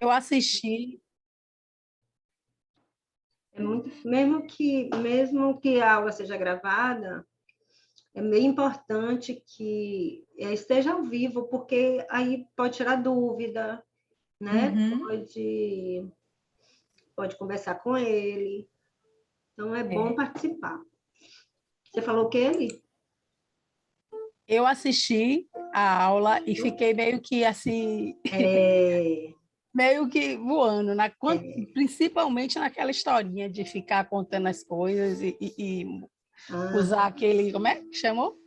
Eu assisti. É muito, mesmo que a aula seja gravada, é meio importante que esteja ao vivo, porque aí pode tirar dúvida, né? Uhum. Pode conversar com ele. Então, é bom É. participar. Você falou que ele? Eu assisti a aula e fiquei meio que assim, É, meio que voando, é, principalmente naquela historinha de ficar contando as coisas e ah, usar aquele, como é que chamou?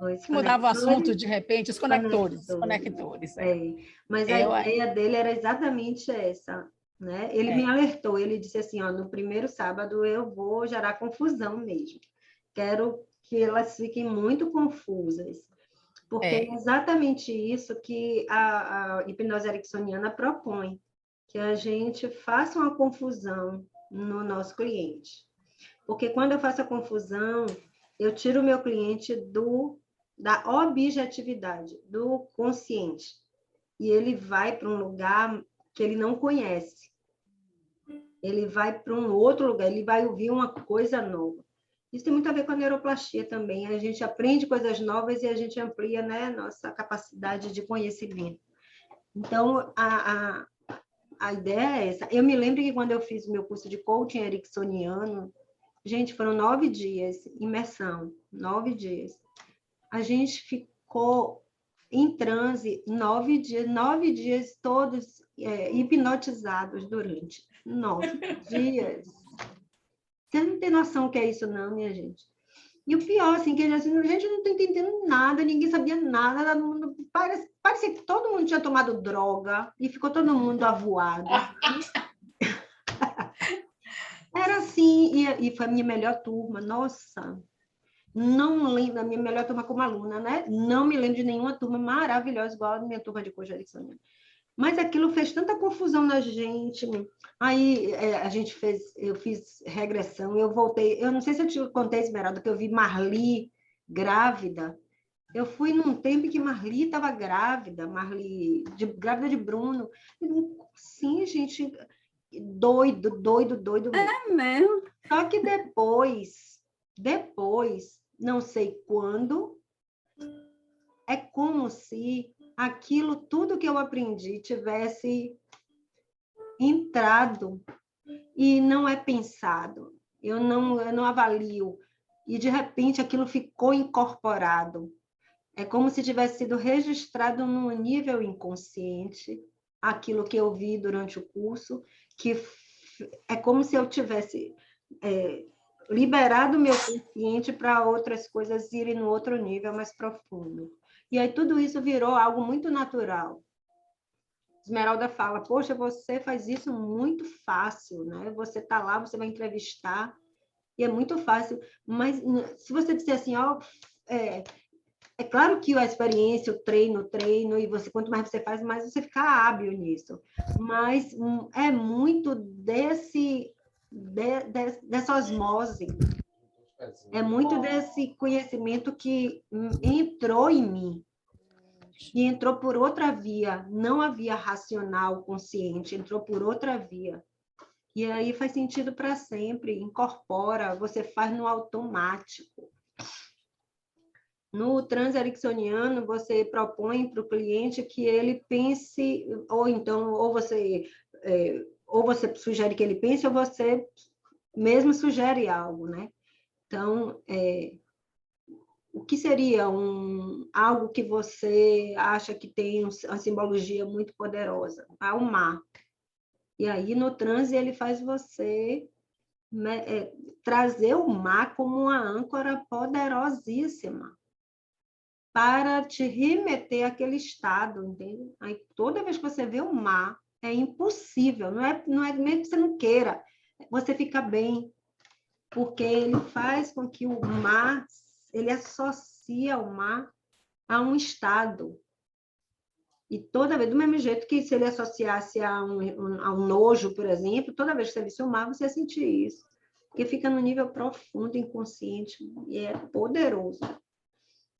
os Que mudava o assunto conectores, de repente, os conectores. conectores, é. É. Mas a Eu, ideia dele era exatamente essa, né? Ele me é, alertou, ele disse assim, ó, no primeiro sábado eu vou gerar confusão mesmo. Quero que elas fiquem muito confusas, porque é é, exatamente isso que a hipnose ericksoniana propõe, que a gente faça uma confusão no nosso cliente. Porque quando eu faço a confusão, eu tiro o meu cliente da objetividade, do consciente. E ele vai para um lugar que ele não conhece. Ele vai para um outro lugar, ele vai ouvir uma coisa nova. Isso tem muito a ver com a neuroplastia também. A gente aprende coisas novas e a gente amplia, né, nossa capacidade de conhecimento. Então, a ideia é essa. Eu me lembro que quando eu fiz o meu curso de coaching ericksoniano, gente, foram 9 dias, imersão, 9 dias. A gente ficou em transe 9 dias todos hipnotizados durante 9 dias. Você não tem noção o que é isso, não, minha gente. E o pior, assim, que a gente não está entendendo nada, ninguém sabia nada, parecia que todo mundo tinha tomado droga e ficou todo mundo avoado. Era assim, e foi a minha melhor turma, nossa. Não lembro da minha melhor turma como aluna, né? Não me lembro de nenhuma turma maravilhosa igual a minha turma de coach ericksoniana. Mas aquilo fez tanta confusão na gente. Aí eu fiz regressão, eu voltei. Eu não sei se eu te contei, Esmeralda, que eu vi Marli grávida. Eu fui num tempo que Marli estava grávida, grávida de Bruno. Sim, gente, doido, doido, doido mesmo. É mesmo? Só que depois, não sei quando, é como se aquilo, tudo que eu aprendi, tivesse entrado e não é pensado. Eu não avalio. E, de repente, aquilo ficou incorporado. É como se tivesse sido registrado no nível inconsciente, aquilo que eu vi durante o curso, que é como se eu tivesse liberado o meu consciente para outras coisas irem no outro nível mais profundo. E aí tudo isso virou algo muito natural. Esmeralda fala, poxa, você faz isso muito fácil, né? Você está lá, você vai entrevistar, e é muito fácil. Mas se você disser assim, ó, é claro que a experiência, o treino, e você quanto mais você faz, mais você fica hábil nisso. Mas é muito dessa osmose, é muito desse conhecimento que entrou em mim. E entrou por outra via, não a via racional, consciente, entrou por outra via. E aí faz sentido para sempre, incorpora, você faz no automático. No transericksoniano, você propõe para o cliente que ele pense, ou então, ou você sugere que ele pense, ou você mesmo sugere algo, né? Então, o que seria algo que você acha que tem uma simbologia muito poderosa? O mar. E aí, no transe, ele faz você trazer o mar como uma âncora poderosíssima para te remeter àquele estado, entende? Aí, toda vez que você vê o mar, é impossível, não é mesmo que você não queira, você fica bem, porque ele faz com que o mar, ele associa o mar a um estado. E toda vez, do mesmo jeito que se ele associasse a um nojo, por exemplo, toda vez que você visse o mar, você ia sentir isso. Porque fica no nível profundo, inconsciente, e é poderoso.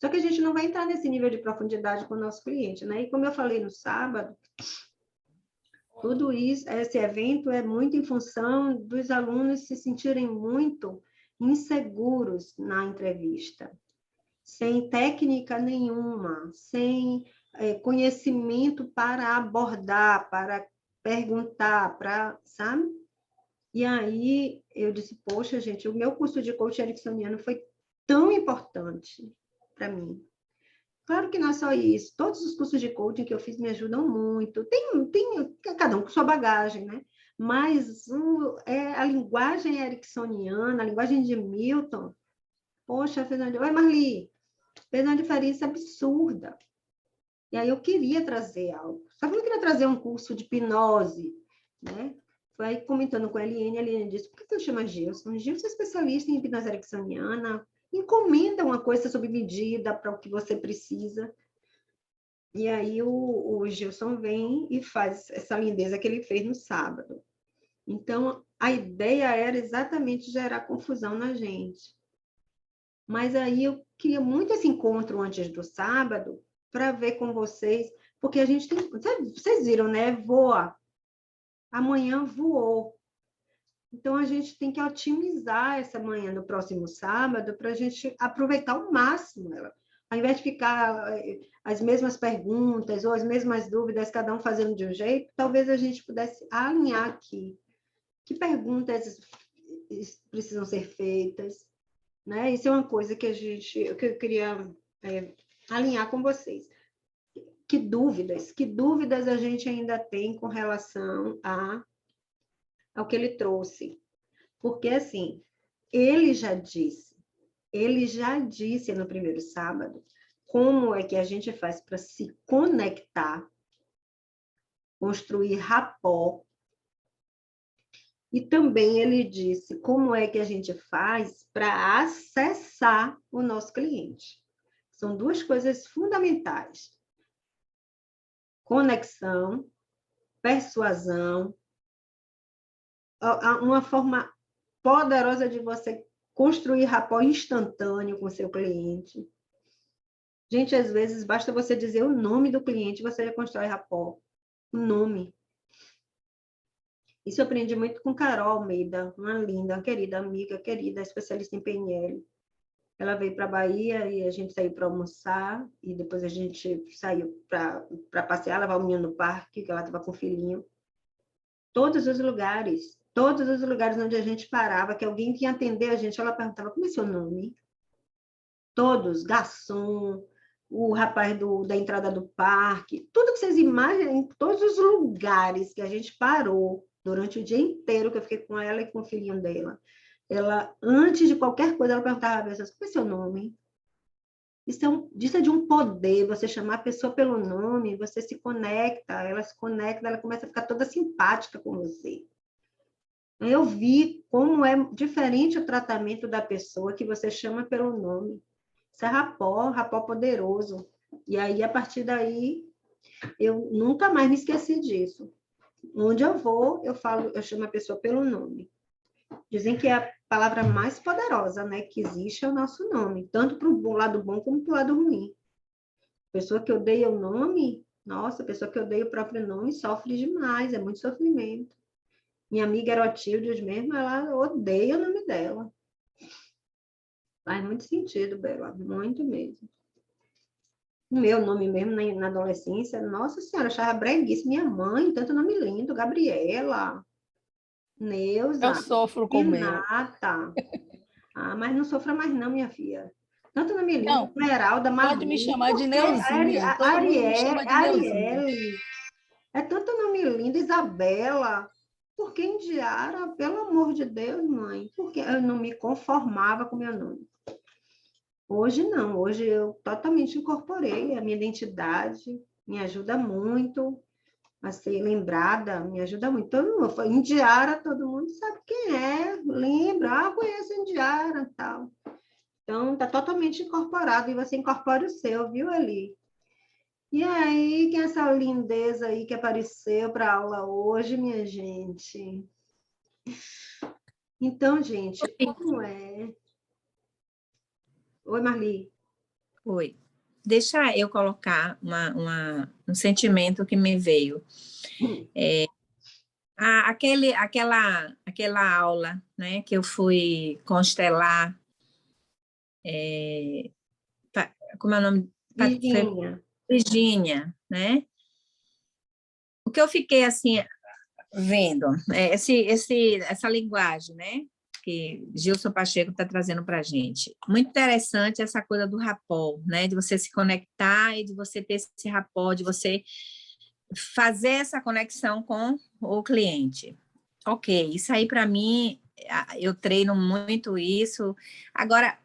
Só que a gente não vai entrar nesse nível de profundidade com o nosso cliente, né? E como eu falei no sábado, Tudo isso, esse evento é muito em função dos alunos se sentirem muito inseguros na entrevista, sem técnica nenhuma, sem conhecimento para abordar, para perguntar, para, sabe? E aí eu disse, poxa, gente, o meu curso de coaching ericksoniano foi tão importante para mim. Claro que não é só isso. Todos os cursos de coaching que eu fiz me ajudam muito. Tem cada um com sua bagagem, né? Mas a linguagem ericksoniana, a linguagem de Milton, poxa, oi, Marli, fez uma diferença absurda. E aí eu queria trazer algo. Só que eu não queria trazer um curso de hipnose, né? Foi aí comentando com a Eliane disse, por que você chama Gilson? Gilson é especialista em hipnose ericksoniana, encomenda uma coisa sob medida para o que você precisa. E aí o Gilson vem e faz essa lindeza que ele fez no sábado. Então, a ideia era exatamente gerar confusão na gente. Mas aí eu queria muito esse encontro antes do sábado para ver com vocês, porque a gente tem... Vocês viram, né? Voa. Amanhã voou. Então, a gente tem que otimizar essa manhã do próximo sábado para a gente aproveitar ao máximo ela. Ao invés de ficar as mesmas perguntas ou as mesmas dúvidas, cada um fazendo de um jeito, talvez a gente pudesse alinhar aqui. Que perguntas precisam ser feitas? Né? Isso é uma coisa que eu queria alinhar com vocês. Que dúvidas a gente ainda tem com relação ao que ele trouxe? Porque, assim, ele já disse no primeiro sábado como é que a gente faz para se conectar, construir rapport, e também ele disse como é que a gente faz para acessar o nosso cliente. São duas coisas fundamentais. Conexão, persuasão, uma forma poderosa de você construir rapport instantâneo com o seu cliente. Gente, às vezes, basta você dizer o nome do cliente, você já constrói rapport. O nome. Isso eu aprendi muito com Carol Almeida, uma linda, uma querida amiga, querida, especialista em PNL. Ela veio para a Bahia e a gente saiu para almoçar, e depois a gente saiu para passear, levar o menino no parque, que ela estava com o filhinho. Todos os lugares onde a gente parava, que alguém vinha atender a gente, ela perguntava, como é seu nome? Todos, garçom, o rapaz da entrada do parque, tudo que vocês imaginam, em todos os lugares que a gente parou durante o dia inteiro, que eu fiquei com ela e com o filhinho dela. Ela, antes de qualquer coisa, ela perguntava a pessoa, como é seu nome? Isso é de um poder, você chamar a pessoa pelo nome, você se conecta, ela começa a ficar toda simpática com você. Eu vi como é diferente o tratamento da pessoa que você chama pelo nome. Isso é rapport poderoso. E aí, a partir daí, eu nunca mais me esqueci disso. Onde eu vou, eu chamo a pessoa pelo nome. Dizem que é a palavra mais poderosa, né, que existe é o nosso nome, tanto para o lado bom como para o lado ruim. Pessoa que odeia o nome, nossa, a pessoa que odeia o próprio nome sofre demais, é muito sofrimento. Minha amiga Erotildes mesmo, ela odeia o nome dela. Faz muito sentido, Bela, muito mesmo. O meu nome mesmo na adolescência, nossa senhora, eu achava breguice. Minha mãe, tanto nome lindo, Gabriela, Neuza, Eu sofro com o meu. Renata. Ah, mas não sofra mais não, minha filha. Tanto nome lindo, Não, Esmeralda, pode me Marli, chamar de porque Neuzinha. Todo mundo me chama de Neuzinha. Arielle, é tanto nome lindo, Isabela. Por que Indiara? Pelo amor de Deus, mãe. Porque eu não me conformava com meu nome. Hoje não, hoje eu totalmente incorporei a minha identidade, me ajuda muito a ser lembrada, me ajuda muito. Todo mundo, Indiara, todo mundo sabe quem é, lembra, conheço Indiara e tal. Então, está totalmente incorporado, e você incorpora o seu, viu, Eli? E aí, quem é essa lindeza aí que apareceu para a aula hoje, minha gente? Então, gente, como é? Oi, Marli. Oi. Deixa eu colocar um sentimento que me veio. Aquela aula, né, que eu fui constelar, como é o nome? Virgínia. Virgínia, né? O que eu fiquei assim vendo, essa linguagem, né? Que Gilson Pacheco está trazendo para a gente. Muito interessante essa coisa do rapport, né? De você se conectar e de você ter esse rapport, de você fazer essa conexão com o cliente. Ok, isso aí para mim, eu treino muito isso. Agora,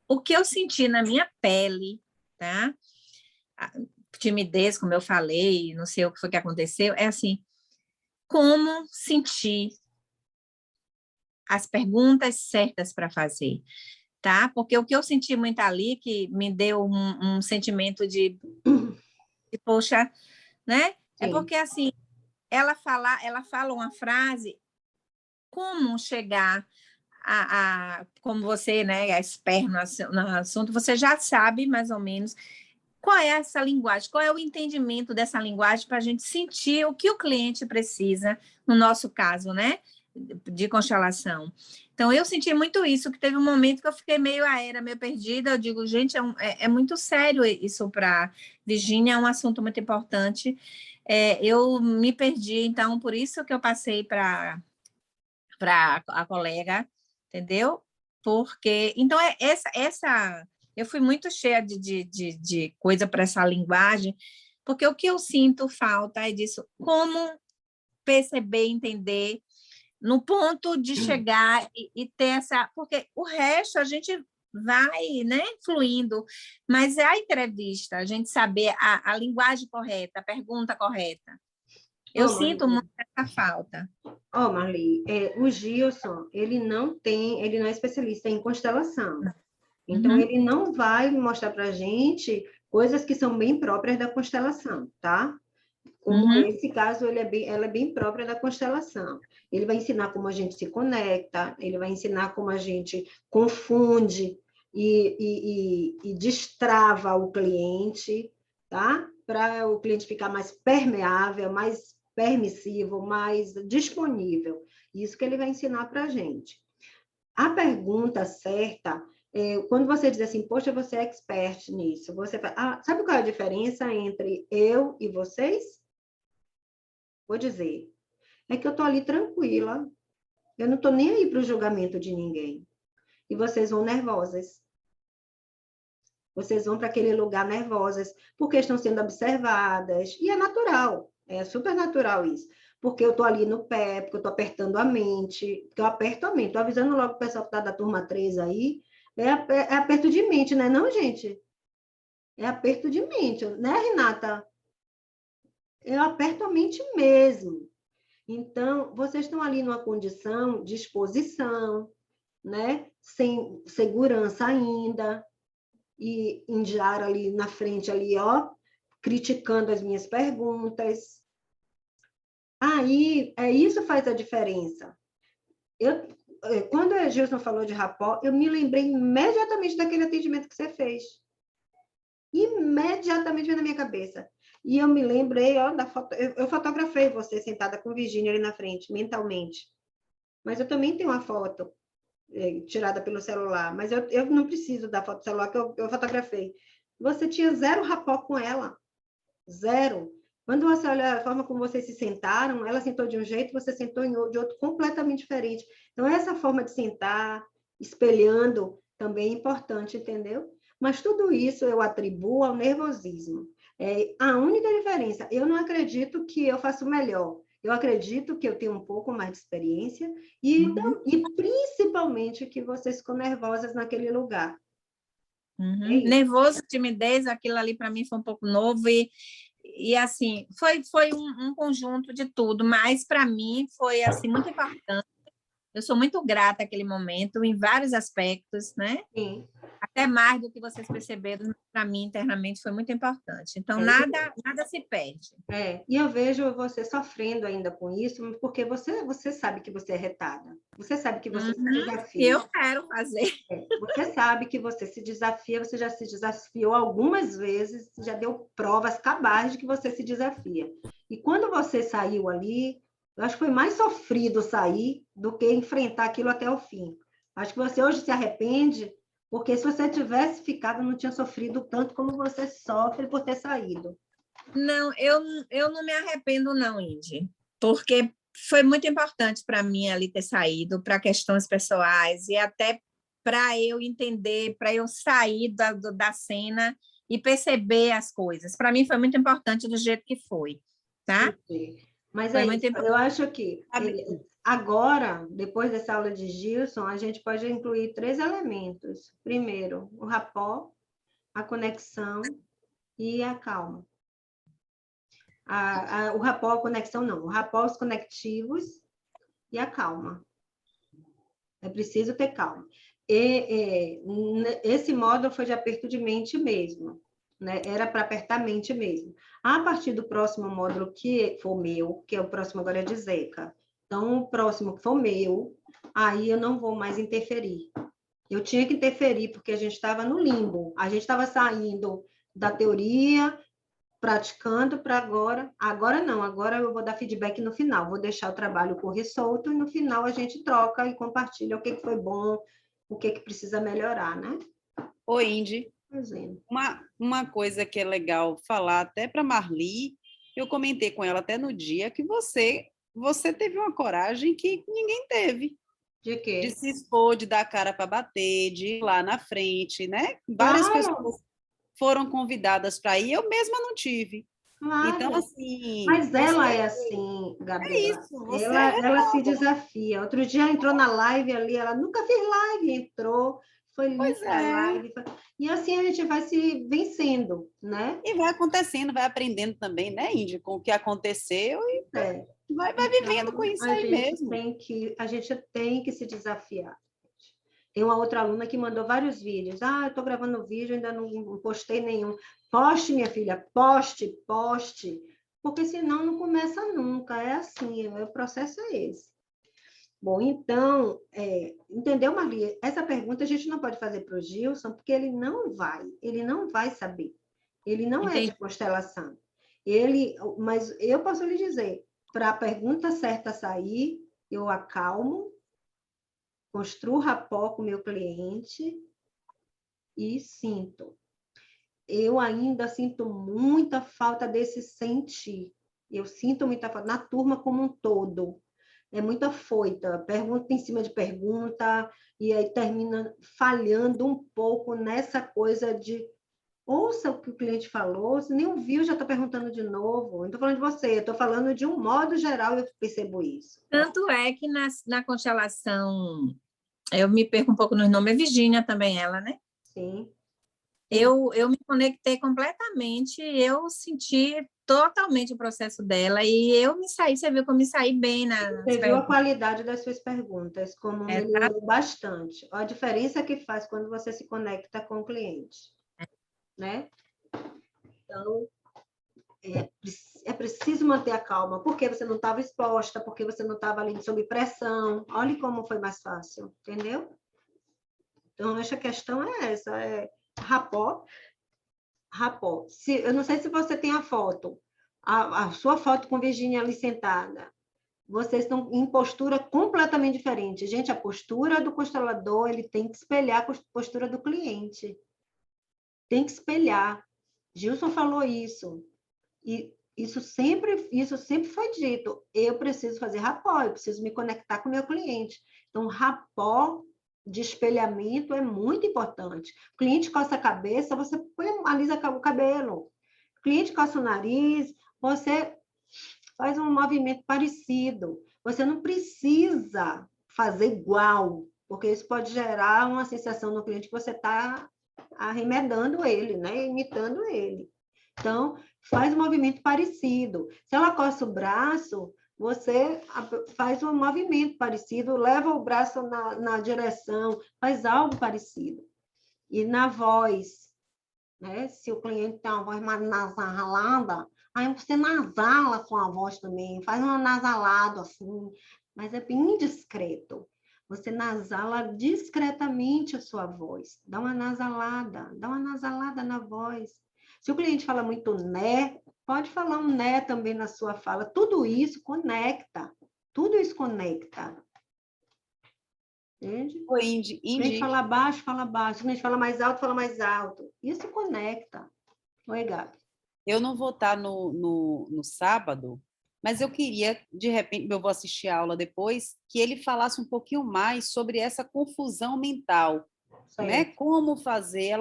o que eu senti na minha pele, tá? A timidez, como eu falei, não sei o que foi que aconteceu, é assim, como sentir as perguntas certas para fazer, tá? Porque o que eu senti muito ali, que me deu um sentimento de, poxa, né? É Sim. porque, assim, ela fala uma frase, como chegar como você, né, é expert no assunto, você já sabe mais ou menos qual é essa linguagem, qual é o entendimento dessa linguagem para a gente sentir o que o cliente precisa, no nosso caso, né, de constelação. Então, eu senti muito isso, que teve um momento que eu fiquei meio aérea, meio perdida. Eu digo, gente, é muito sério isso para Virgínia, é um assunto muito importante. Eu me perdi, então, por isso que eu passei para a colega, entendeu? Porque, então, eu fui muito cheia de coisa para essa linguagem, porque o que eu sinto falta é disso, como perceber, entender, no ponto de chegar e ter essa, porque o resto a gente vai, né, fluindo, mas é a entrevista, a gente saber a linguagem correta, a pergunta correta. Eu sinto muito essa falta. Marli, o Gilson, ele não é especialista em constelação. Então, ele não vai mostrar para a gente coisas que são bem próprias da constelação, tá? Como nesse caso, ela é bem própria da constelação. Ele vai ensinar como a gente se conecta, ele vai ensinar como a gente confunde e destrava o cliente, tá? Para o cliente ficar mais permeável, mais permissivo, mais disponível. Isso que ele vai ensinar para a gente. A pergunta certa, quando você diz assim, poxa, você é expert nisso, você fala, sabe qual é a diferença entre eu e vocês? Vou dizer, é que eu estou ali tranquila, eu não estou nem aí para o julgamento de ninguém. E vocês vão nervosas. Vocês vão para aquele lugar nervosas, porque estão sendo observadas. E é natural, é super natural isso. Porque eu estou ali no pé, porque eu estou apertando a mente, porque eu aperto a mente. Estou avisando logo o pessoal que está da turma 3 aí, é aperto de mente, não é não, gente? É aperto de mente, né, Renata? Eu aperto a mente mesmo. Então, vocês estão ali numa condição de exposição, né? Sem segurança ainda, e Indiara ali na frente, ali, ó, criticando as minhas perguntas. Aí, isso faz a diferença. Quando a Gilson falou de rapport, eu me lembrei imediatamente daquele atendimento que você fez. Imediatamente veio na minha cabeça. E eu me lembrei, ó, da foto. Eu fotografei você sentada com Virgínia ali na frente, mentalmente. Mas eu também tenho uma foto tirada pelo celular, mas eu não preciso da foto do celular que eu fotografei. Você tinha zero rapport com ela. Zero. Quando você olha a forma como vocês se sentaram, ela sentou de um jeito, você sentou de outro completamente diferente. Então, essa forma de sentar, espelhando, também é importante, entendeu? Mas tudo isso eu atribuo ao nervosismo. A única diferença, eu não acredito que eu faço melhor. Eu acredito que eu tenho um pouco mais de experiência e principalmente que vocês ficam nervosas naquele lugar. Nervoso, timidez, aquilo ali para mim foi um pouco novo e assim, foi um conjunto de tudo, mas para mim foi assim muito importante. Eu sou muito grata àquele momento em vários aspectos, né? Sim. Até mais do que vocês perceberam, para mim internamente foi muito importante. Então nada se perde. E eu vejo você sofrendo ainda com isso, porque você sabe que você é retada. Você sabe que você se desafia. Eu quero fazer. Você sabe que você se desafia, você já se desafiou algumas vezes, já deu provas cabais de que você se desafia. E quando você saiu ali, Eu acho que foi mais sofrido sair do que enfrentar aquilo até o fim. Acho que você hoje se arrepende, porque se você tivesse ficado, não tinha sofrido tanto como você sofre por ter saído. Não, eu não me arrependo, não, Indy, porque foi muito importante para mim ali ter saído, para questões pessoais, e até para eu entender, para eu sair da cena e perceber as coisas. Para mim foi muito importante do jeito que foi, tá? Entendi. Mas Foi é muito isso, eu importante. acho que agora, depois dessa aula de Gilson, a gente pode incluir 3 elementos. Primeiro, o rapport, a conexão e a calma. O rapport, a conexão não, o rapport, os conectivos e a calma. É preciso ter calma. Esse módulo foi de aperto de mente mesmo, né? Era para apertar a mente mesmo. A partir do próximo módulo que for meu, que é o próximo agora é de Zeca, então o próximo que for meu, aí eu não vou mais interferir. Eu tinha que interferir porque a gente estava no limbo, a gente estava saindo da teoria, praticando para agora. Agora não, agora eu vou dar feedback no final, vou deixar o trabalho correr solto e no final a gente troca e compartilha o que foi bom, o que precisa melhorar, né? Ô, Indy, Fazendo. uma coisa que é legal falar até para Marli, eu comentei com ela até no dia que você teve uma coragem que ninguém teve, De quê? de se expor, de dar a cara para bater, de ir lá na frente, né? Várias Claro, pessoas foram convidadas para ir, eu mesma não tive. Então, claro. assim, Mas você ela é assim, é Gabriela. isso, você Ela é se desafia. Outro dia entrou na live ali, ela nunca fez live, entrou, foi linda pois a é. live. E assim a gente vai se vencendo, né? E vai acontecendo, vai aprendendo também, né, Índia, com o que aconteceu e É. vai vivendo com Então, isso aí mesmo. a gente tem que se desafiar. Tem uma outra aluna que mandou vários vídeos. Ah, eu estou gravando vídeo, ainda não postei nenhum. Poste, minha filha, poste, poste. Porque senão não começa nunca. É assim, o processo é esse. Bom, então, entendeu, Maria? Essa pergunta a gente não pode fazer para o Gilson, porque ele não vai saber. Ele não é de Entendi. constelação. Mas eu posso lhe dizer, para a pergunta certa sair, eu acalmo, construo rapport com o meu cliente e sinto. Eu ainda sinto muita falta desse sentir. Eu sinto muita falta na turma como um todo. É muita foita, pergunta em cima de pergunta, e aí termina falhando um pouco nessa coisa de ouça o que o cliente falou, se nem ouviu, já está perguntando de novo. Não estou falando de você, estou falando de um modo geral, eu percebo isso. Tanto é que na constelação, eu me perco um pouco nos nomes, é Virgínia também ela, né? Sim. Eu me conectei completamente, eu senti totalmente o processo dela e eu me saí, você viu que eu me saí bem nas Você viu a perguntas. qualidade das suas perguntas, como Tá? melhorou bastante. A diferença que faz quando você se conecta com o cliente, né? Então, é preciso manter a calma, porque você não estava exposta, porque você não estava ali sob pressão. Olha como foi mais fácil, entendeu? Então, essa questão é essa, é rapport. Eu não sei se você tem a foto, a sua foto com Virginia ali sentada. Vocês estão em postura completamente diferente. Gente, a postura do constelador, ele tem que espelhar a postura do cliente. Tem que espelhar. Gilson falou isso. E isso sempre foi dito. Eu preciso fazer rapport, eu preciso me conectar com o meu cliente. Então, rapport de espelhamento é muito importante. O cliente coça a cabeça, você alisa o cabelo. O cliente coça o nariz, você faz um movimento parecido. Você não precisa fazer igual, porque isso pode gerar uma sensação no cliente que você está arremedando ele, né? Imitando ele. Então, faz um movimento parecido. Se ela coça o braço, você faz um movimento parecido, leva o braço na direção, faz algo parecido. E na voz, né? Se o cliente tem uma voz mais nasalada, aí você nasala com a voz também, faz um nasalado assim, mas é bem discreto. Você nasala discretamente a sua voz, dá uma nasalada na voz. Se o cliente fala muito né, pode falar um né também na sua fala. Tudo isso conecta. Tudo isso conecta. Entende? Oi, Se a gente Indy. fala baixo, fala baixo. Se a gente fala mais alto, fala mais alto. Isso conecta. Oi, Gabi. Eu não vou estar no sábado, mas eu queria, de repente, eu vou assistir a aula depois, que ele falasse um pouquinho mais sobre essa confusão mental, né? Certo. Como fazer,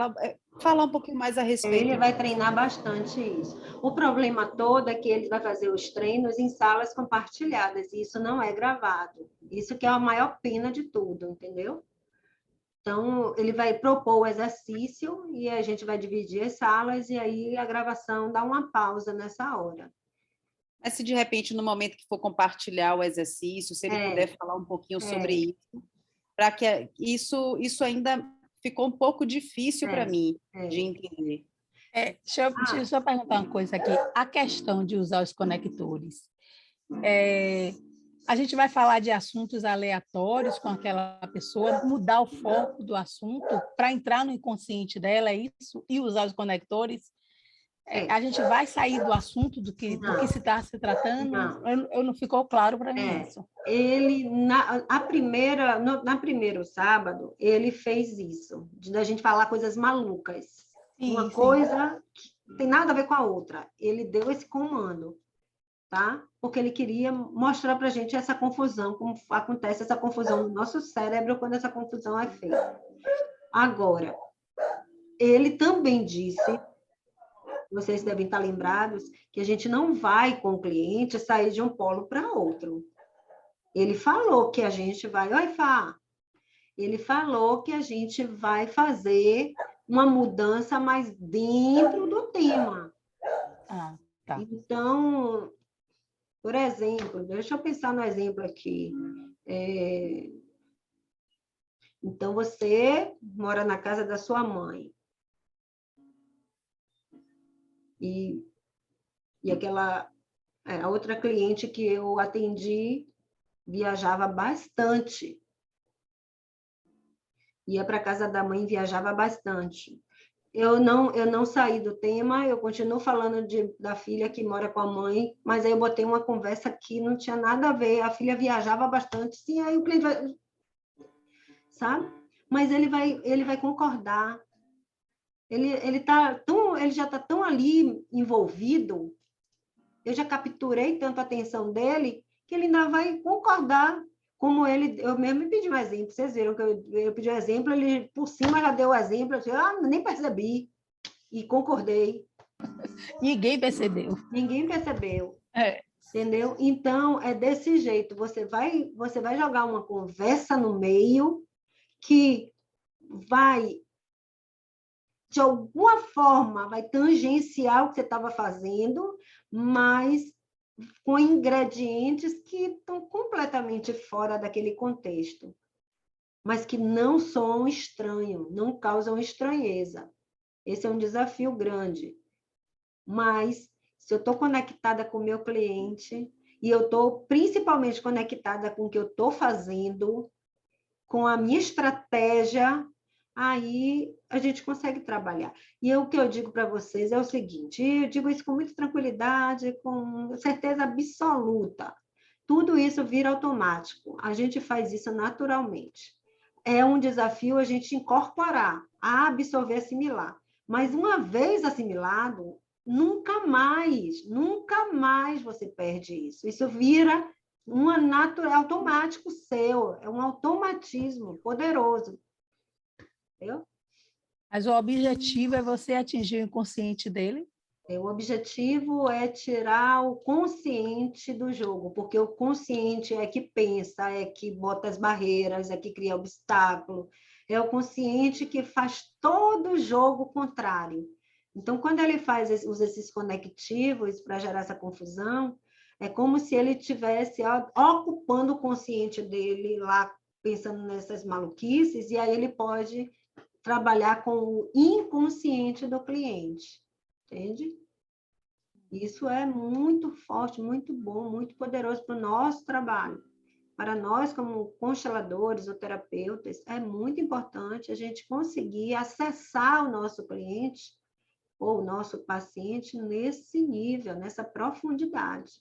falar um pouquinho mais a respeito Ele vai treinar bastante isso. O problema todo é que ele vai fazer os treinos em salas compartilhadas, e isso não é gravado. Isso que é a maior pena de tudo, entendeu? Então, ele vai propor o exercício e a gente vai dividir as salas, e aí a gravação dá uma pausa nessa hora. Mas se de repente, no momento que for compartilhar o exercício, se ele puder falar um pouquinho sobre isso, para que isso ainda ficou um pouco difícil para mim de entender. Deixa eu só perguntar uma coisa aqui. A questão de usar os conectores. A gente vai falar de assuntos aleatórios com aquela pessoa, mudar o foco do assunto para entrar no inconsciente dela, é isso? E usar os conectores. A gente vai sair do assunto do que se está se tratando? Não ficou claro para mim isso. Ele, na primeiro sábado, ele fez isso, de a gente falar coisas malucas. Uma coisa que não tem nada a ver com a outra. Ele deu esse comando, tá? Porque ele queria mostrar para a gente essa confusão, como acontece essa confusão no nosso cérebro quando essa confusão é feita. Agora, ele também disse, vocês devem estar lembrados, que a gente não vai com o cliente sair de um polo para outro. Ele falou que a gente vai... Oi, Fá! Ele falou que a gente vai fazer uma mudança mais dentro do tema. Ah, tá. Então, por exemplo, deixa eu pensar no exemplo aqui. Então, você mora na casa da sua mãe. E a outra cliente que eu atendi viajava bastante. Ia para a casa da mãe, viajava bastante. Eu não saí do tema, eu continuo falando da filha que mora com a mãe, mas aí eu botei uma conversa que não tinha nada a ver. A filha viajava bastante, sim, aí o cliente vai... Sabe? Mas ele vai concordar. Ele já está tão ali envolvido, eu já capturei tanto a atenção dele, que ele ainda vai concordar. Como eu mesmo me pedi um exemplo, vocês viram que eu pedi um exemplo, ele por cima já deu o exemplo, eu disse, nem percebi, e concordei. Ninguém percebeu. Ninguém percebeu. Entendeu? Então, é desse jeito, você vai jogar uma conversa no meio que vai, de alguma forma, vai tangenciar o que você estava fazendo, mas com ingredientes que estão completamente fora daquele contexto, mas que não são estranhos, não causam estranheza. Esse é um desafio grande. Mas, se eu estou conectada com o meu cliente, e eu estou principalmente conectada com o que eu estou fazendo, com a minha estratégia, aí a gente consegue trabalhar. E o que eu digo para vocês é o seguinte, eu digo isso com muita tranquilidade, com certeza absoluta. Tudo isso vira automático, a gente faz isso naturalmente. É um desafio a gente incorporar, a absorver, assimilar. Mas uma vez assimilado, nunca mais você perde isso. Isso vira é automático seu, é um automatismo poderoso. Entendeu? Mas o objetivo é você atingir o inconsciente dele? O objetivo é tirar o consciente do jogo, porque o consciente é que pensa, é que bota as barreiras, é que cria obstáculo, é o consciente que faz todo o jogo contrário. Então, quando ele usa esses conectivos para gerar essa confusão, é como se ele estivesse ocupando o consciente dele lá, pensando nessas maluquices, e aí ele pode trabalhar com o inconsciente do cliente. Entende? Isso é muito forte, muito bom, muito poderoso para o nosso trabalho. Para nós, como consteladores ou terapeutas, é muito importante a gente conseguir acessar o nosso cliente ou o nosso paciente nesse nível, nessa profundidade.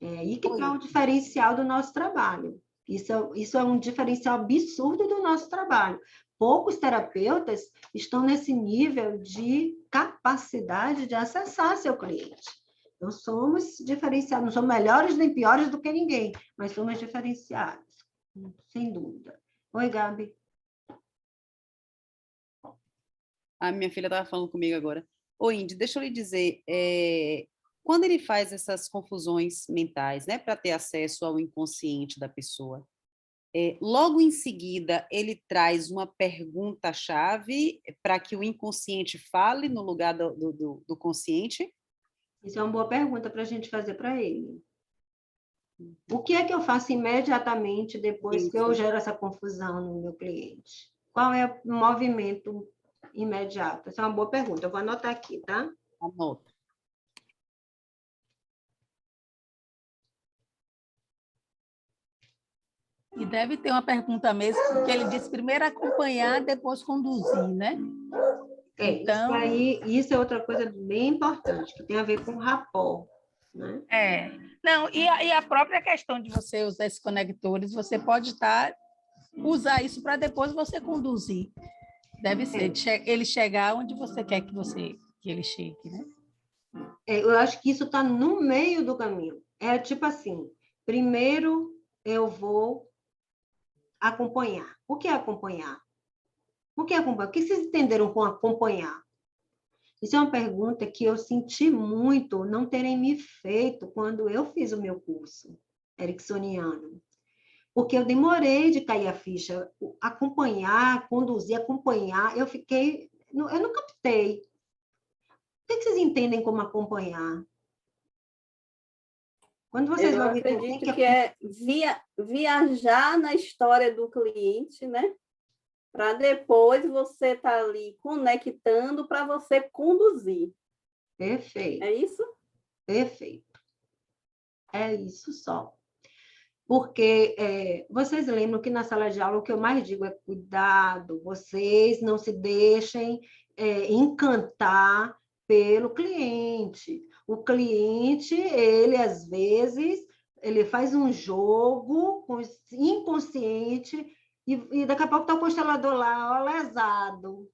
É aí que está o diferencial do nosso trabalho. Isso é um diferencial absurdo do nosso trabalho. Poucos terapeutas estão nesse nível de capacidade de acessar seu cliente. Não somos diferenciados, não somos melhores nem piores do que ninguém, mas somos diferenciados, sem dúvida. Oi, Gabi. A minha filha estava falando comigo agora. Ô, Indy, deixa eu lhe dizer, quando ele faz essas confusões mentais, né, para ter acesso ao inconsciente da pessoa, logo em seguida ele traz uma pergunta-chave para que o inconsciente fale no lugar do consciente? Isso é uma boa pergunta para a gente fazer para ele. O que é que eu faço imediatamente depois que eu gero essa confusão no meu cliente? Qual é o movimento imediato? Essa é uma boa pergunta. Eu vou anotar aqui, tá? Anota. E deve ter uma pergunta mesmo, porque ele disse primeiro acompanhar, depois conduzir, né? Então... isso é outra coisa bem importante, que tem a ver com rapport, né? Não, e a própria questão de você usar esses conectores, você pode usar isso para depois você conduzir. Deve ser, ele chegar onde você quer que ele chegue, né? Eu acho que isso está no meio do caminho. É tipo assim, primeiro eu vou acompanhar. O que é acompanhar? O que é acompanhar? O que vocês entenderam com acompanhar? Isso é uma pergunta que eu senti muito não terem me feito quando eu fiz o meu curso ericksoniano. Porque eu demorei de cair a ficha. Acompanhar, conduzir, acompanhar, eu não captei. O que vocês entendem como acompanhar? Quando vocês Eu acredito que é viajar na história do cliente, né? Para depois você estar ali conectando para você conduzir. Perfeito. É isso? Perfeito. É isso só. Porque vocês lembram que na sala de aula o que eu mais digo é cuidado, vocês não se deixem encantar pelo cliente. O cliente, ele às vezes, ele faz um jogo inconsciente e daqui a pouco está o constelador lá, ó, lesado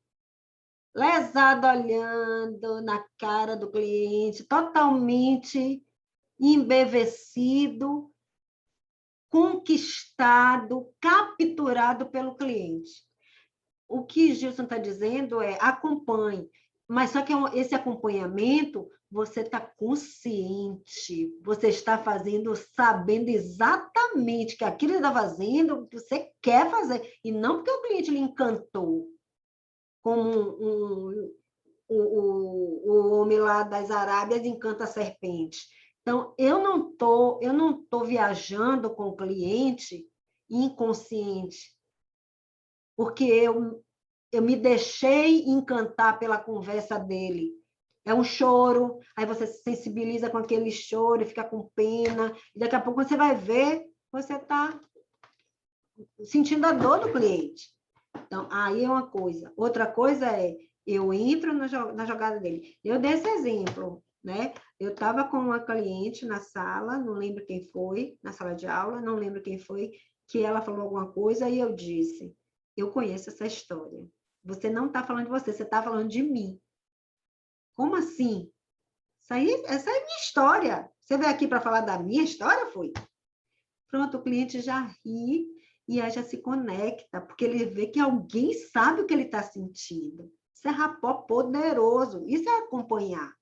olhando na cara do cliente, totalmente embevecido, conquistado, capturado pelo cliente. O que Gilson está dizendo é acompanhe, mas só que esse acompanhamento você está consciente, você está fazendo, sabendo exatamente que aquilo que está fazendo, o que você quer fazer, e não porque o cliente lhe encantou, como o homem lá das Arábias encanta a serpente. Então, eu não tô viajando com o cliente inconsciente, porque eu me deixei encantar pela conversa dele. É um choro, aí você se sensibiliza com aquele choro e fica com pena, e daqui a pouco você vai ver, você está sentindo a dor do cliente. Então, aí é uma coisa. Outra coisa é, eu entro na jogada dele. Eu dei esse exemplo, né? Eu estava com uma cliente na sala, não lembro quem foi, na sala de aula, não lembro quem foi, que ela falou alguma coisa e eu disse, eu conheço essa história. Você não está falando de você está falando de mim. Como assim? Essa é a minha história. Você veio aqui para falar da minha história, foi? Pronto, o cliente já ri e aí já se conecta, porque ele vê que alguém sabe o que ele está sentindo. Isso é rapport poderoso, isso é acompanhar.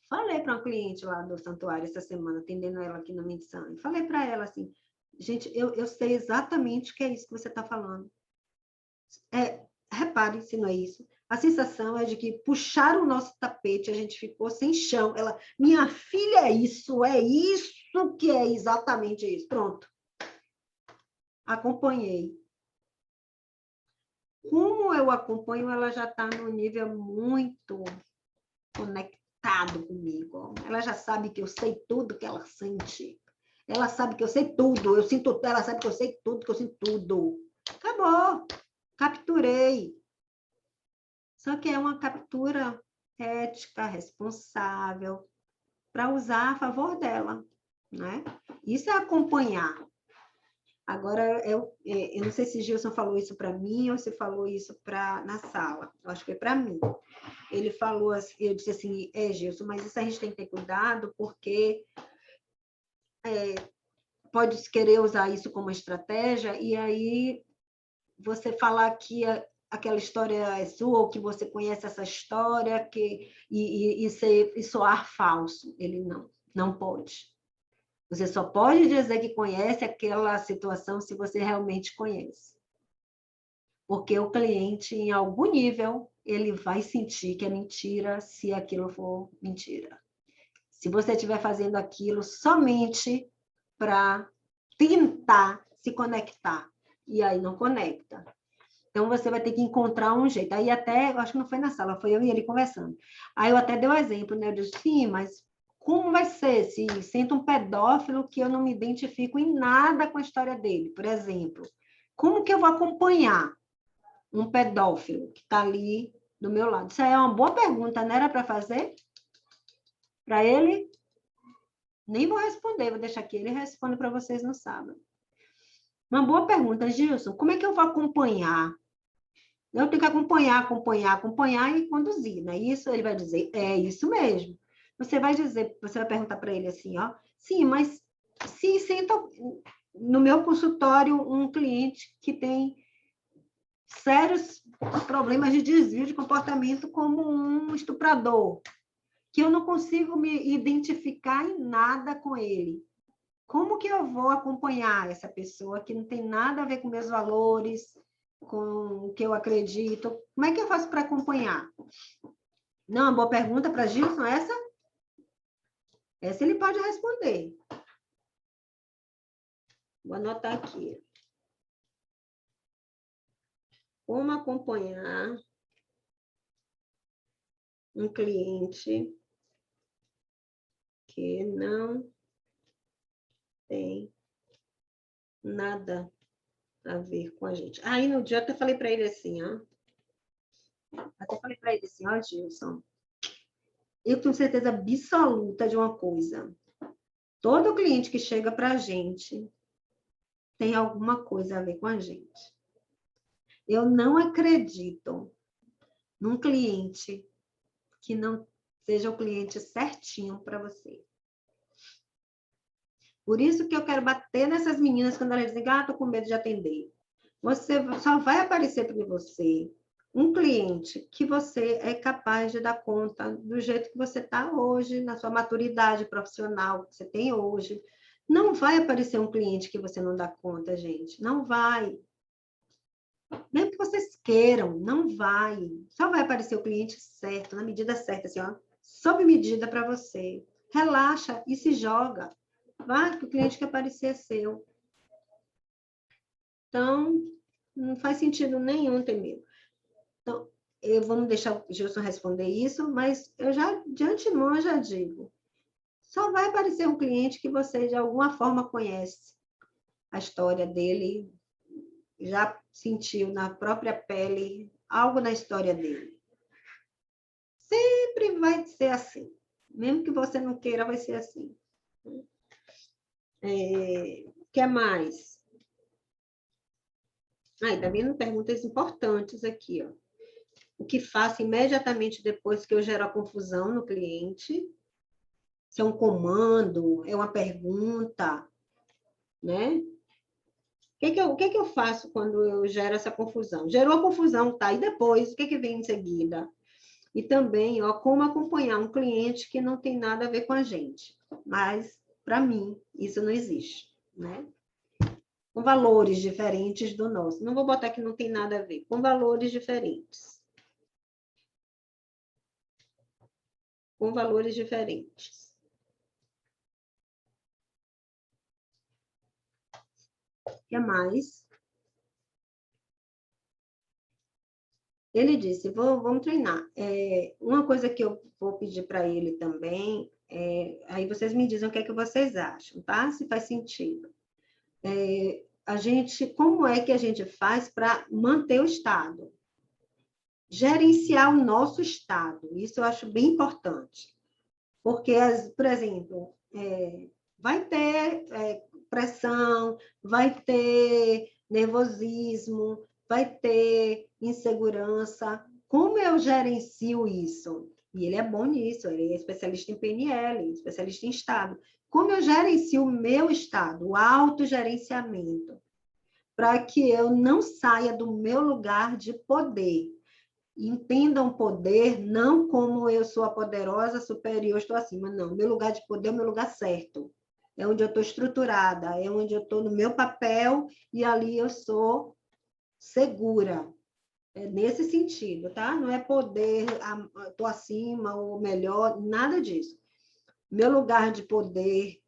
Falei para uma cliente lá do santuário essa semana, atendendo ela aqui na medição, e falei para ela assim, gente, eu sei exatamente o que é isso que você está falando. Repare se não é isso. A sensação é de que puxaram o nosso tapete, a gente ficou sem chão. Ela, minha filha, é isso que é exatamente isso. Pronto. Acompanhei. Como eu acompanho, ela já está no nível muito conectado comigo. Ela já sabe que eu sei tudo que ela sente. Ela sabe que eu sei tudo. Ela sabe que eu sei tudo, que eu sinto tudo. Acabou. Capturei. Só que é uma captura ética, responsável, para usar a favor dela. né? Isso é acompanhar. Agora, eu não sei se Gilson falou isso para mim ou se falou isso na sala. Eu acho que foi para mim. Ele falou assim, eu disse assim, Gilson, mas isso a gente tem que ter cuidado, porque pode querer usar isso como estratégia, e aí você falar que aquela história é sua, ou que você conhece essa história, e soar falso. Ele não pode. Você só pode dizer que conhece aquela situação se você realmente conhece. Porque o cliente, em algum nível, ele vai sentir que é mentira se aquilo for mentira. Se você estiver fazendo aquilo somente para tentar se conectar, e aí não conecta. Então, você vai ter que encontrar um jeito. Aí até, eu acho que não foi na sala, foi eu e ele conversando. Aí eu até dei um exemplo, né? Eu disse, sim, mas como vai ser se senta um pedófilo que eu não me identifico em nada com a história dele, por exemplo? Como que eu vou acompanhar um pedófilo que está ali do meu lado? Isso aí é uma boa pergunta, não era para fazer? Para ele? Nem vou responder, vou deixar aqui, ele responde para vocês no sábado. Uma boa pergunta, Gilson, como é que eu vou acompanhar? Eu tenho que acompanhar e conduzir, né? Isso ele vai dizer, é isso mesmo. Você vai perguntar para ele assim, ó, sim, mas se senta no meu consultório um cliente que tem sérios problemas de desvio de comportamento como um estuprador, que eu não consigo me identificar em nada com ele. Como que eu vou acompanhar essa pessoa que não tem nada a ver com meus valores, com o que eu acredito? Como é que eu faço para acompanhar? Não, uma boa pergunta para Gilson, essa? Essa ele pode responder. Vou anotar aqui. Como acompanhar um cliente que não tem nada a ver com a gente. Aí no dia eu até falei para ele assim, ó. Gilson, eu tenho certeza absoluta de uma coisa. Todo cliente que chega para a gente tem alguma coisa a ver com a gente. Eu não acredito num cliente que não seja o cliente certinho para você. Por isso que eu quero bater nessas meninas quando elas dizem, estou com medo de atender. Você só vai aparecer para você um cliente que você é capaz de dar conta do jeito que você está hoje, na sua maturidade profissional que você tem hoje. Não vai aparecer um cliente que você não dá conta, gente. Não vai. Mesmo que vocês queiram, não vai. Só vai aparecer o cliente certo, na medida certa, assim, ó, sob medida para você. Relaxa e se joga. Vai, que o cliente que aparecer é seu. Então, não faz sentido nenhum ter medo. Então, vamos deixar o Gilson responder isso, mas eu já, de antemão, eu já digo. Só vai aparecer um cliente que você, de alguma forma, conhece a história dele, já sentiu na própria pele algo na história dele. Sempre vai ser assim. Mesmo que você não queira, vai ser assim. O que mais? E tá vindo perguntas importantes aqui, ó. O que faço imediatamente depois que eu gero a confusão no cliente? Se é um comando, é uma pergunta, né? O que eu faço quando eu gero essa confusão? Gerou a confusão, tá? E depois, o que vem em seguida? E também, ó, como acompanhar um cliente que não tem nada a ver com a gente. Mas, para mim, isso não existe, né? Com valores diferentes do nosso. Não vou botar que não tem nada a ver. Com valores diferentes. Com valores diferentes. O que mais? Ele disse, vamos treinar. Uma coisa que eu vou pedir para ele também, aí vocês me dizem o que é que vocês acham, tá? Se faz sentido. Como é que a gente faz para manter o estado? Gerenciar o nosso estado. Isso eu acho bem importante. Porque, por exemplo, Vai ter pressão, vai ter nervosismo, vai ter insegurança. Como eu gerencio isso? E ele é bom nisso, ele é especialista em PNL, especialista em estado. Como eu gerencio o meu estado, o autogerenciamento, para que eu não saia do meu lugar de poder. Entendam poder não como eu sou a poderosa, superior, estou acima. Não, meu lugar de poder é o meu lugar certo. É onde eu estou estruturada, é onde eu estou no meu papel e ali eu sou segura. É nesse sentido, tá? Não é poder, estou acima ou melhor, nada disso. Meu lugar de poder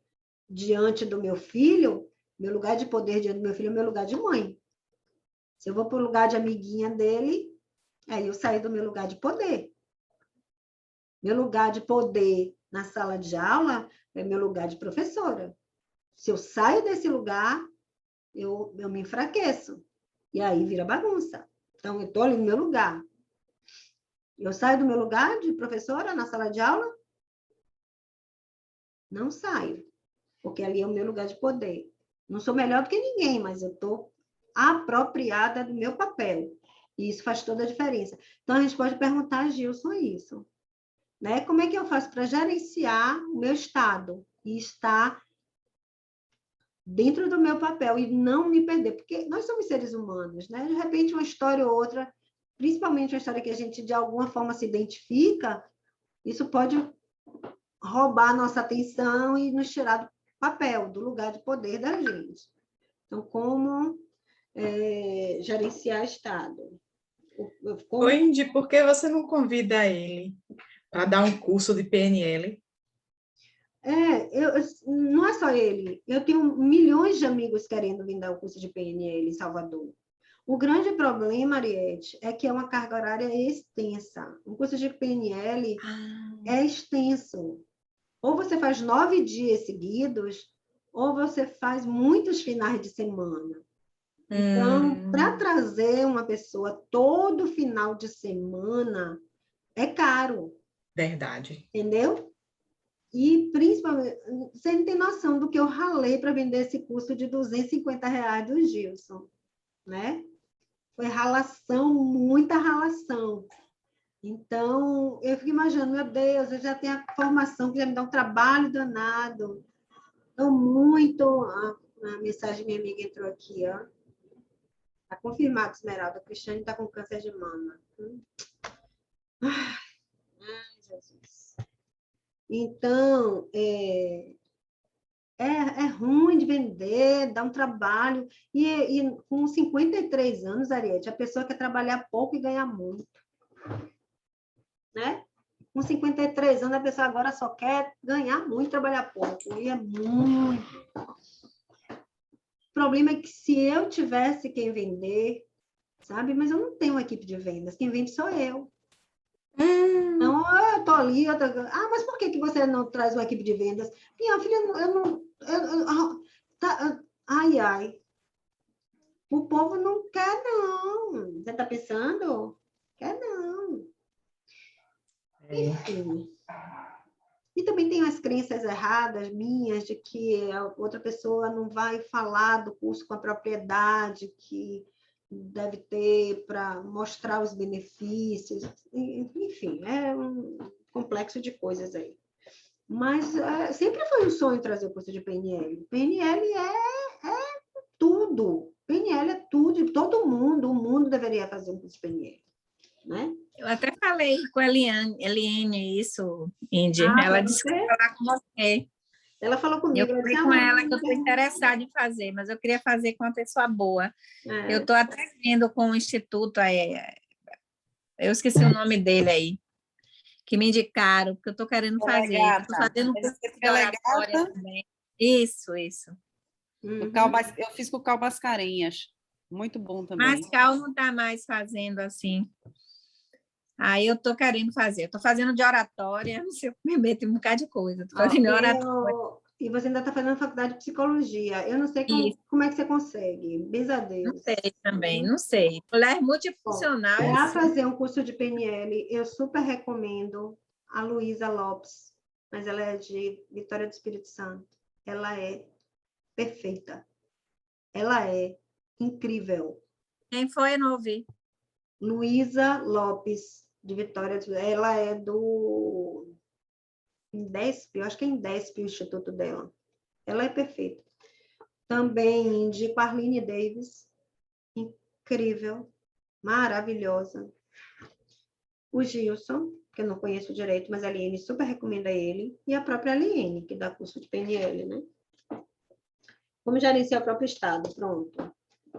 diante do meu filho, meu lugar de poder diante do meu filho é meu lugar de mãe. Se eu vou para o lugar de amiguinha dele, aí eu saí do meu lugar de poder. Meu lugar de poder na sala de aula é meu lugar de professora. Se eu saio desse lugar, eu me enfraqueço. E aí vira bagunça. Então, eu estou ali no meu lugar. Eu saio do meu lugar de professora na sala de aula? Não saio. Porque ali é o meu lugar de poder. Não sou melhor do que ninguém, mas eu estou apropriada do meu papel. E isso faz toda a diferença. Então, a gente pode perguntar a Gilson isso. Né? Como é que eu faço para gerenciar o meu estado e estar dentro do meu papel e não me perder? Porque nós somos seres humanos, né? De repente, uma história ou outra, principalmente uma história que a gente de alguma forma se identifica, isso pode roubar a nossa atenção e nos tirar do papel, do lugar de poder da gente. Então, como gerenciar estado? Ô, Indy, por que você não convida ele para dar um curso de PNL? Não é só ele. Eu tenho milhões de amigos querendo vir dar o curso de PNL em Salvador. O grande problema, Ariete, é que é uma carga horária extensa. O curso de PNL é extenso. Ou você faz 9 dias seguidos, ou você faz muitos finais de semana. Então, para trazer uma pessoa todo final de semana, é caro. Verdade. Entendeu? E, principalmente, você não tem noção do que eu ralei para vender esse curso de R$250 do Gilson, né? Foi ralação, muita ralação. Então, eu fico imaginando, meu Deus, eu já tenho a formação que já me dá um trabalho danado. Então, muito... A mensagem minha amiga entrou aqui, ó. Está confirmado, Esmeralda. O Cristiane está com câncer de mama. Ai, Jesus. Então, é ruim de vender, dá um trabalho. E com 53 anos, Ariete, a pessoa quer trabalhar pouco e ganhar muito. Né? Com 53 anos, a pessoa agora só quer ganhar muito e trabalhar pouco. E é muito. O problema é que se eu tivesse quem vender, sabe? Mas eu não tenho uma equipe de vendas. Quem vende sou eu. Então, eu estou ali, mas por que você não traz uma equipe de vendas? Minha filha, ai. O povo não quer, não. Você está pensando? Quer, não. Enfim. E também tem as crenças erradas minhas de que a outra pessoa não vai falar do curso com a propriedade que deve ter para mostrar os benefícios. Enfim, é um complexo de coisas aí. Mas sempre foi um sonho trazer o curso de PNL. PNL é tudo. PNL é tudo. Todo mundo, o mundo deveria fazer um curso de PNL. Né? Eu até falei com a Eliane isso, Indy. Ela disse que ia falar com você. Ela falou comigo. Eu falei com ela que eu estou interessada em fazer, mas eu queria fazer com uma pessoa boa. Eu estou até vendo com o Instituto, eu esqueci o nome dele aí, que me indicaram, porque eu estou querendo fazer. Estou fazendo um curso de oratória também. Isso. Eu fiz com o Cal Mascarenhas. Muito bom também. Mas Cal não está mais fazendo assim. Aí eu estou querendo fazer. Estou fazendo de oratória, não sei, me meto em um bocado de coisa. Estou fazendo oratória. E você ainda está fazendo faculdade de psicologia. Eu não sei como é que você consegue. Beijo a Deus. Não sei também, não sei. Mulher multifuncional. Para fazer um curso de PNL, eu super recomendo a Luísa Lopes, mas ela é de Vitória do Espírito Santo. ela é perfeita. Ela é incrível. Quem foi? Eu não ouvi. Luísa Lopes, de Vitória, ela é do Indesp, eu acho que é Indesp o instituto dela. Ela é perfeita. Também de Arline Davis, incrível, maravilhosa. O Gilson, que eu não conheço direito, mas a Aliene super recomenda ele, e a própria Aliene, que dá curso de PNL, né? Como gerenciar o próprio estado, pronto.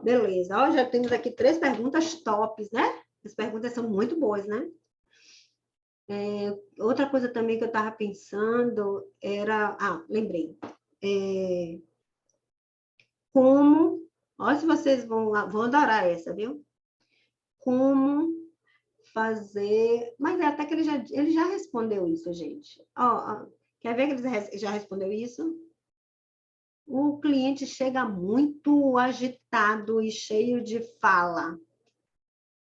Beleza, ó, já temos aqui 3 perguntas tops, né? As perguntas são muito boas, né? Outra coisa também que eu estava pensando era... Ah, lembrei. Como... Olha se vocês vão adorar essa, viu? Como fazer... Mas até que ele já respondeu isso, gente. Ó, quer ver que ele já respondeu isso? O cliente chega muito agitado e cheio de fala.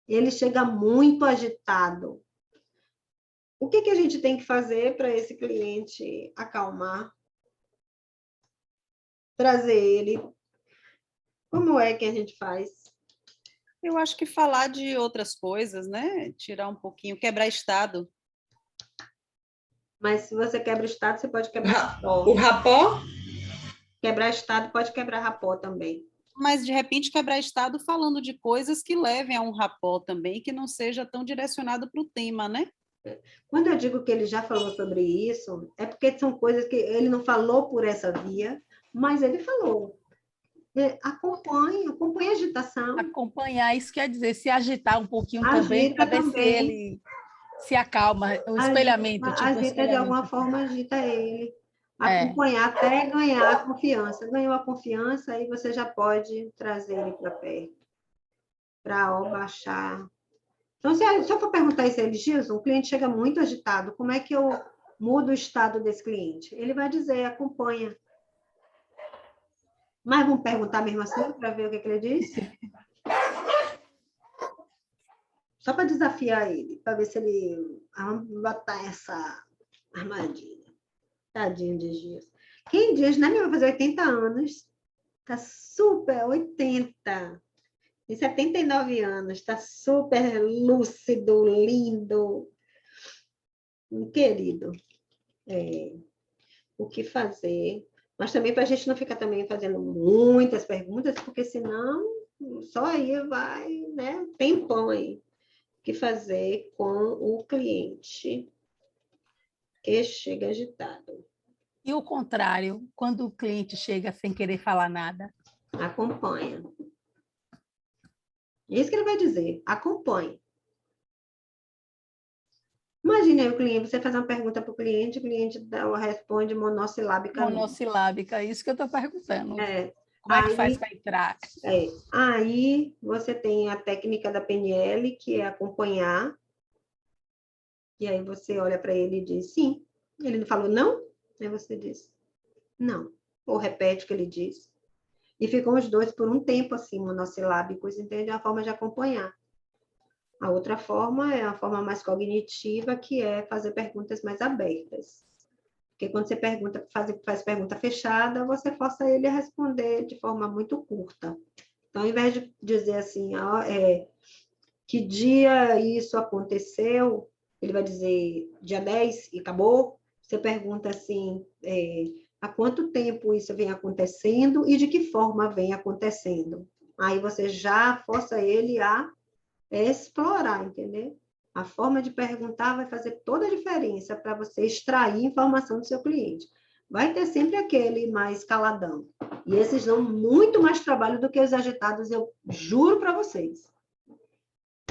Ele chega muito agitado. O que a gente tem que fazer para esse cliente acalmar? Trazer ele. Como é que a gente faz? Eu acho que falar de outras coisas, né? Tirar um pouquinho, quebrar estado. Mas se você quebra o estado, você pode quebrar O rapó? Quebrar estado pode quebrar rapó também. Mas, de repente, quebrar estado falando de coisas que levem a um rapó também, que não seja tão direcionado para o tema, né? Quando eu digo que ele já falou sobre isso, é porque são coisas que ele não falou por essa via, mas ele falou. Acompanhe a agitação. Acompanhar, isso quer dizer se agitar um pouquinho também, Agita para ver se também. ele se acalma. Um espelhamento, tipo um Agita de espelhamento. alguma forma, agita ele. É. Acompanhar até ganhar a confiança. Ganhou a confiança, aí você já pode trazer ele para perto. Para baixar. Então, se eu for perguntar isso a ele, Gilson, o cliente chega muito agitado, como é que eu mudo o estado desse cliente? Ele vai dizer, acompanha. Mas vamos perguntar mesmo assim, para ver o que ele disse? Só para desafiar ele, para ver se ele botar essa armadilha. Tadinho de Gilson. Quem diz, né, meu, vai fazer 80 anos, tá super, 80, e 79 anos, tá super lúcido, lindo, querido. O que fazer? Mas também para a gente não ficar também fazendo muitas perguntas, porque senão só aí vai, né, tempão aí. O que fazer com o cliente que chega agitado? E o contrário, quando o cliente chega sem querer falar nada? Acompanha. Isso que ele vai dizer, acompanhe. Imagine aí o cliente, você faz uma pergunta para o cliente responde monossilábica. Monossilábica, isso que eu estou perguntando. Como é que Aí, faz para entrar? Aí você tem a técnica da PNL, que é acompanhar. E aí você olha para ele e diz sim. Ele não falou não? Aí você diz não. Ou repete o que ele diz. E ficam os dois por um tempo assim, monossilábicos, entende? É uma forma de acompanhar. A outra forma é a forma mais cognitiva, que é fazer perguntas mais abertas. Porque quando você faz pergunta fechada, você força ele a responder de forma muito curta. Então, ao invés de dizer assim, que dia isso aconteceu, ele vai dizer dia 10 e acabou. Você pergunta assim, há quanto tempo isso vem acontecendo e de que forma vem acontecendo. Aí você já força ele a explorar, entendeu? A forma de perguntar vai fazer toda a diferença para você extrair informação do seu cliente. Vai ter sempre aquele mais caladão. E esses dão muito mais trabalho do que os agitados, eu juro para vocês.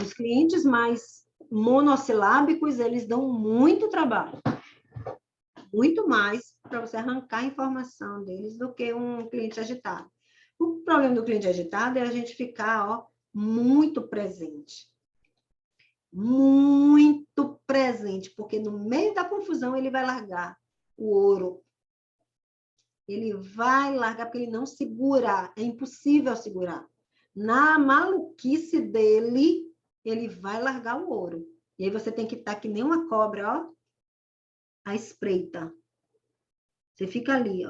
Os clientes mais monossilábicos, eles dão muito trabalho. Muito mais para você arrancar a informação deles do que um cliente agitado. O problema do cliente agitado é a gente ficar, muito presente. Muito presente, porque no meio da confusão ele vai largar o ouro. Ele vai largar porque ele não segura, é impossível segurar. Na maluquice dele, ele vai largar o ouro. E aí você tem que estar que nem uma cobra, à espreita. Você fica ali,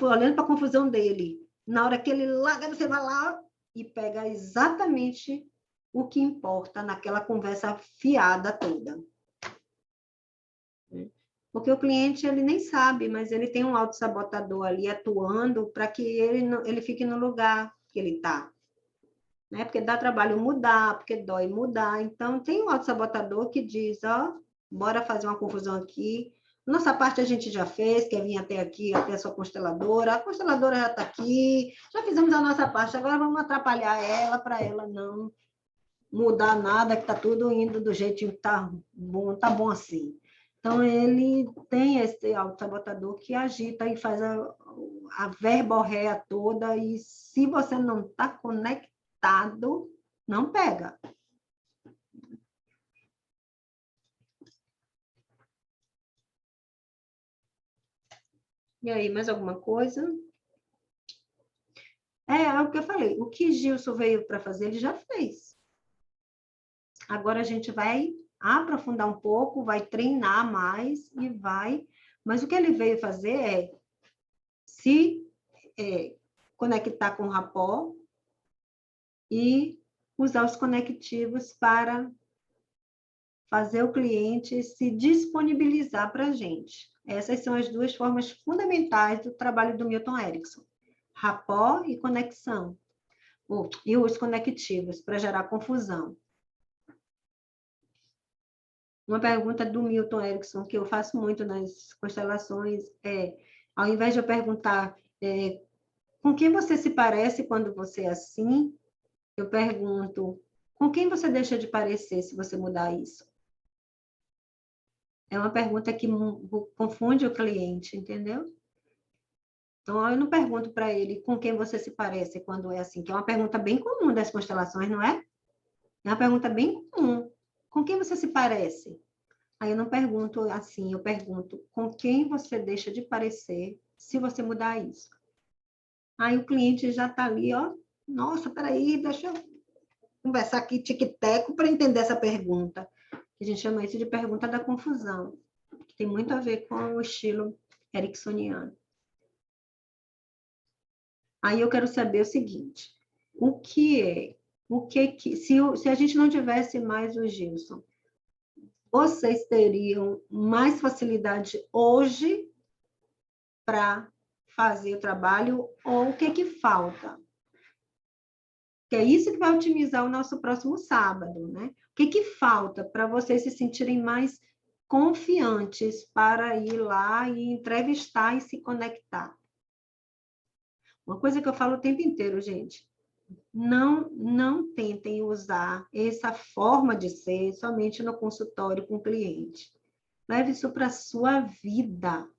olhando para a confusão dele. Na hora que ele larga, você vai lá e pega exatamente o que importa naquela conversa fiada toda. Porque o cliente, ele nem sabe, mas ele tem um autossabotador ali atuando para que ele fique no lugar que ele está. Né? Porque dá trabalho mudar, porque dói mudar. Então, tem um autossabotador que diz, ó, bora fazer uma confusão aqui. Nossa parte a gente já fez, quer vir até aqui, até a sua consteladora. A consteladora já está aqui, já fizemos a nossa parte, agora vamos atrapalhar ela, para ela não mudar nada, que está tudo indo do jeito que está bom assim. Então, ele tem esse autossabotador que agita e faz a verborréia toda, e se você não está conectado, não pega. E aí, mais alguma coisa? É o que eu falei. O que Gilson veio para fazer, ele já fez. Agora a gente vai aprofundar um pouco, vai treinar mais e vai... Mas o que ele veio fazer é se conectar com o rapó e usar os conectivos para fazer o cliente se disponibilizar para a gente. Essas são as duas formas fundamentais do trabalho do Milton Erickson. Rapport e conexão. E os conectivos, para gerar confusão. Uma pergunta do Milton Erickson, que eu faço muito nas constelações, ao invés de eu perguntar com quem você se parece quando você é assim, eu pergunto, com quem você deixa de parecer se você mudar isso? É uma pergunta que confunde o cliente, entendeu? Então, eu não pergunto para ele com quem você se parece quando é assim, que é uma pergunta bem comum das constelações, não é? É uma pergunta bem comum. Com quem você se parece? Aí eu não pergunto assim, eu pergunto com quem você deixa de parecer se você mudar isso. Aí o cliente já está ali, ó, nossa, peraí, deixa eu conversar aqui, tic-teco, para entender essa pergunta. A gente chama isso de pergunta da confusão, que tem muito a ver com o estilo ericksoniano. Aí eu quero saber o seguinte, se a gente não tivesse mais o Gilson, vocês teriam mais facilidade hoje para fazer o trabalho, ou o que falta? Que é isso que vai otimizar o nosso próximo sábado, né? O que falta para vocês se sentirem mais confiantes para ir lá e entrevistar e se conectar? Uma coisa que eu falo o tempo inteiro, gente, não tentem usar essa forma de ser somente no consultório com o cliente. Leve isso para a sua vida.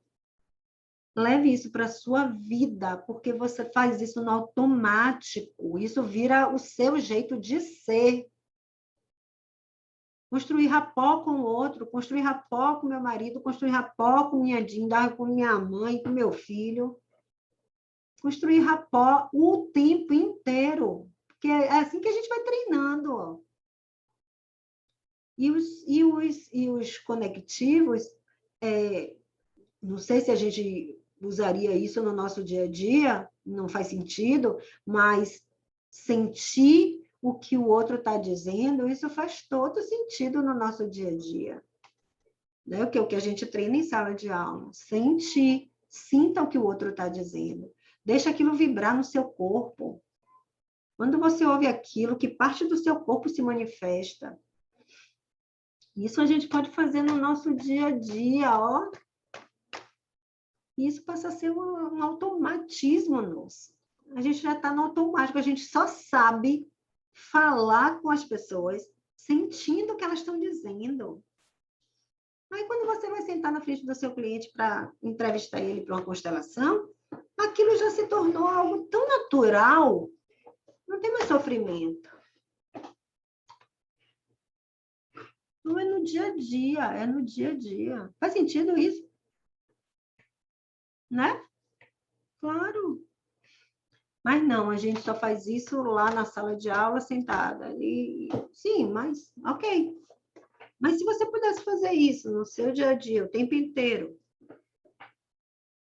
Leve isso para a sua vida, porque você faz isso no automático. Isso vira o seu jeito de ser. Construir rapport com o outro, construir rapport com meu marido, construir rapport com minha Dinda, com minha mãe, com meu filho. Construir rapport o tempo inteiro. Porque é assim que a gente vai treinando. Ó. E os conectivos, não sei se a gente usaria isso no nosso dia a dia, não faz sentido, mas sentir o que o outro está dizendo, isso faz todo sentido no nosso dia a dia. Né? O que a gente treina em sala de aula. Sentir, sinta o que o outro está dizendo. Deixa aquilo vibrar no seu corpo. Quando você ouve aquilo, que parte do seu corpo se manifesta. Isso a gente pode fazer no nosso dia a dia, ó. Isso passa a ser um automatismo nosso. A gente já está no automático, a gente só sabe falar com as pessoas, sentindo o que elas estão dizendo. Aí, quando você vai sentar na frente do seu cliente para entrevistar ele para uma constelação, aquilo já se tornou algo tão natural, não tem mais sofrimento. Não é no dia a dia, é no dia a dia. Faz sentido isso? Né? Claro. Mas não, a gente só faz isso lá na sala de aula, sentada. E, sim, mas ok. Mas se você pudesse fazer isso no seu dia a dia, o tempo inteiro,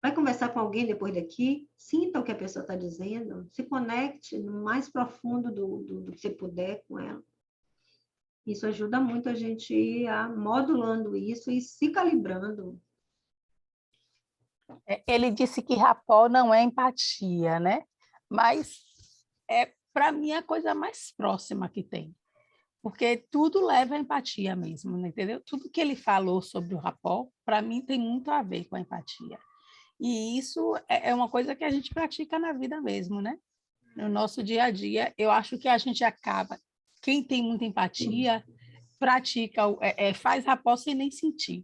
para vai conversar com alguém depois daqui, sinta o que a pessoa está dizendo, se conecte no mais profundo do que você puder com ela. Isso ajuda muito a gente ir modulando isso e se calibrando. Ele disse que rapó não é empatia, né? Mas para mim, é a coisa mais próxima que tem. Porque tudo leva à empatia mesmo, né? Entendeu? Tudo que ele falou sobre o rapó, para mim, tem muito a ver com a empatia. E isso é uma coisa que a gente pratica na vida mesmo, né? No nosso dia a dia, eu acho que a gente acaba, quem tem muita empatia, pratica, faz rapó sem nem sentir,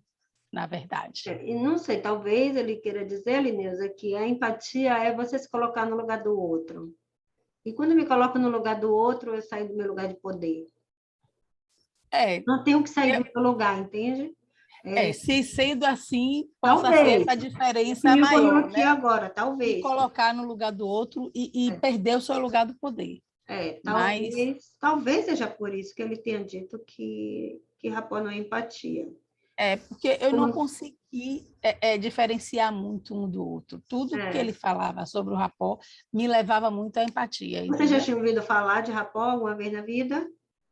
na verdade. E não sei, talvez ele queira dizer, Lineusa, que a empatia é você se colocar no lugar do outro. E quando eu me coloco no lugar do outro, eu saio do meu lugar de poder. Não tenho que sair do meu lugar, entende? Se sendo assim, possa talvez. ser essa diferença Me maior, aqui né? agora, talvez. Se colocar no lugar do outro e perder o seu lugar do poder. Talvez seja por isso que ele tenha dito que rapó não é empatia. Porque eu não consegui diferenciar muito um do outro. Tudo que ele falava sobre o rapó me levava muito à empatia. Você já tinha ouvido falar de rapó alguma vez na vida?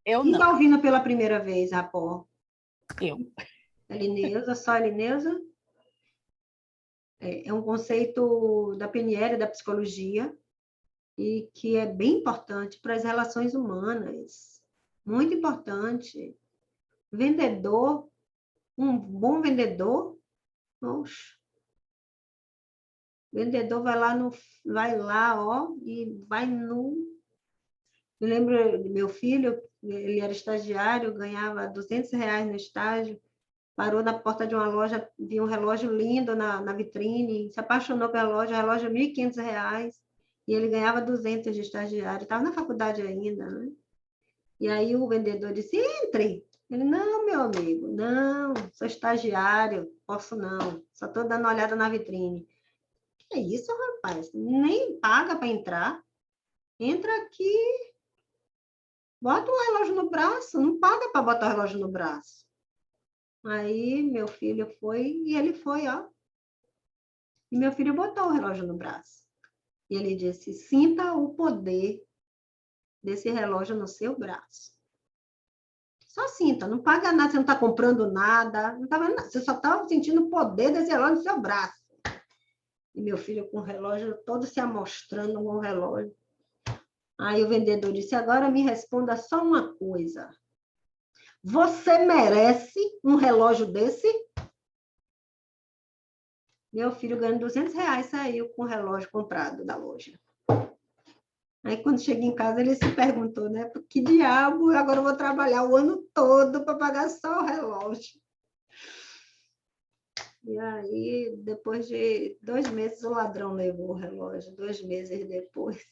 Eu não. Quem está ouvindo pela primeira vez rapó? Eu. Lineusa, só Lineusa? É um conceito da PNL, da psicologia, e que é bem importante para as relações humanas. Muito importante. Vendedor, um bom vendedor, oxe, vendedor vai lá, ó, e vai no... Eu lembro do meu filho, ele era estagiário, ganhava R$200 no estágio, parou na porta de uma loja, viu um relógio lindo na vitrine, se apaixonou pelo relógio R$1.500, e ele ganhava 200 de estagiário, estava na faculdade ainda, né? E aí o vendedor disse, entre. Ele, não, meu amigo, não, sou estagiário, posso não, só estou dando uma olhada na vitrine. Que é isso, rapaz? Nem paga para entrar. Entra aqui, bota o relógio no braço, não paga para botar o relógio no braço. Aí meu filho foi, e ele foi, ó. E meu filho botou o relógio no braço. E ele disse, sinta o poder desse relógio no seu braço. Só sinta, não paga nada, você não está comprando nada, não tá nada, você só está sentindo o poder desse relógio no seu braço. E meu filho com o relógio todo se amostrando com o relógio. Aí o vendedor disse, agora me responda só uma coisa. Você merece um relógio desse? Meu filho ganhando R$200 saiu com o relógio comprado da loja. Aí, quando chega em casa, ele se perguntou, né? Por que diabo agora eu vou trabalhar o ano todo para pagar só o relógio? E aí, depois de 2 meses, o ladrão levou o relógio. 2 meses depois.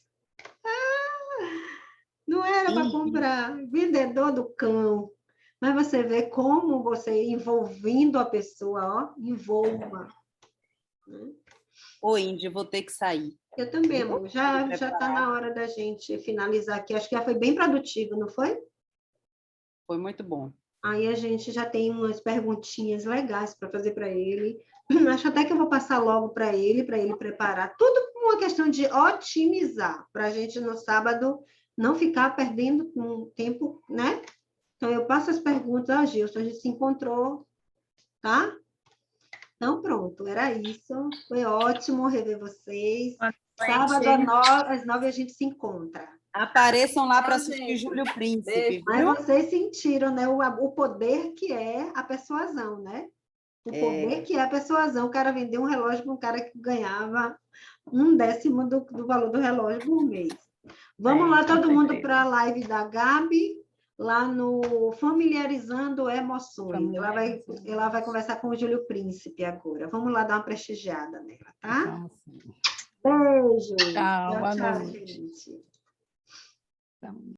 Não era para comprar. Vendedor do cão. Mas você vê como você envolvendo a pessoa, ó, envolva. Ô, Índia, vou ter que sair. Eu também, amor. Já está na hora da gente finalizar aqui. Acho que já foi bem produtivo, não foi? Foi muito bom. Aí a gente já tem umas perguntinhas legais para fazer para ele. Acho até que eu vou passar logo para ele preparar. Tudo com uma questão de otimizar, para a gente no sábado não ficar perdendo tempo, né? Então, eu passo as perguntas, Gilson, a gente se encontrou, tá? Então, pronto, era isso. Foi ótimo rever vocês. Sábado às 9 a gente se encontra. Apareçam lá para assistir Júlio Príncipe. Mas vocês sentiram, né, o poder que é a persuasão, né? O poder que é a persuasão. O cara vendeu um relógio para um cara que ganhava 1/10 do valor do relógio por mês. Vamos lá, todo mundo, para a live da Gabi, lá no Familiarizando Emoções. Ela vai conversar com o Júlio Príncipe agora. Vamos lá dar uma prestigiada nela, tá? Beijo. Tchau, boa tchau, noite. gente. Então...